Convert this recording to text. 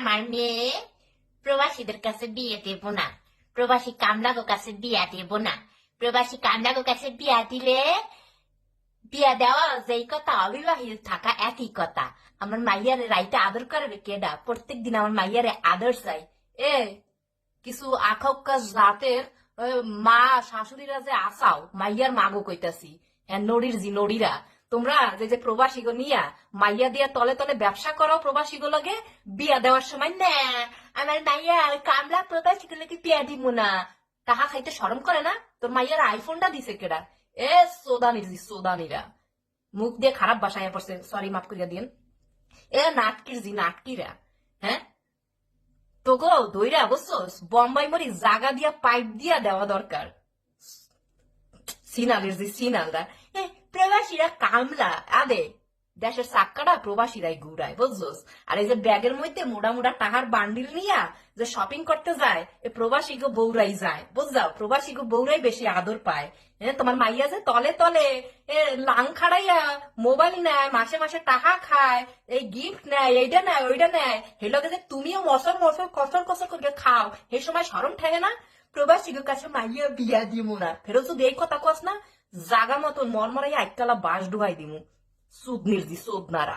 আমার মেয়ে প্রবাসীদের কাছে বিয়ে দেব না, প্রবাসী কামলাগো কাছে বিয়া দেব না। প্রবাসী কামলাগো কাছে বিয়া দিলে বিয়া দেওয়া যেই কথা, অবিবাহিত থাকা একই কথা। আমার মাইয়ারে রাইতে আদর করবে কেডা? প্রত্যেক দিন আমার মাইয়ারে আদর চাই। এ কিছু আখকা জাতের মা শাশুড়িরা যে আসাও মাইয়ার মাগো কইতাছি, হ্যাঁ নড়ির জি নড়িরা, তোমরা যে যে প্রবাসী গো নিয়া মাইয়া দিয়া তলে তলে ব্যবসা করো, প্রবাসী গো লগে বিয়া দেওয়ার সময় না আমার মাইয়া ওই কামলা প্রবাসী গুলো কি বিয়া দিব না, তাহা খাইতে শরম করে না? তোর মাইয়ার আইফোনটা দিছে কেডা? এ সোদানির জি সোদানিরা, মুখ দিয়ে খারাপ বাসায় পড়ছে, সরি মাফ করিয়া দিন। এ নাটকির জি নাটকিরা, হ্যাঁ তোকে দইরা বুঝছোস, বম্বাই মরি জাগা দিয়া পাইপ দিয়া দেওয়া দরকার। সিনালের যে সিনালরা, এ প্রবাসীরা কামলা আদে, দেশের চাক্কাটা প্রবাসীরাই ঘুরায় বুঝছোস। আর এই যে ব্যাগের মধ্যে মোড়া মোড়া টাকার বান্ডিল নিয়া যে শপিং করতে যায়, এ প্রবাসী গো বৌরাই যায় বুঝছাও, প্রবাসী গো বৌরাই বেশি আদর পায়। হ্যাঁ তোমার মাইয়া যে তলে তলে এ লাং খাড়াইয়া মোবাইল নেয়, মাসে মাসে টাকা খায়, এই গিফট নেয়, এইটা নেয় ওইটা নেয়, হেলোকে যে তুমিও মশর মশর কসর কসর করে খাও, এই সময় শরম ঠেকে না? প্রবাসীর কাছে মাইয়া বিয়া দিমু না, ফেরত যদি এই কথা কস না জাগা মতো মরমরাই একতলা বাস ডুবাই দিমু। সুদ নির্জি সুদ নারা।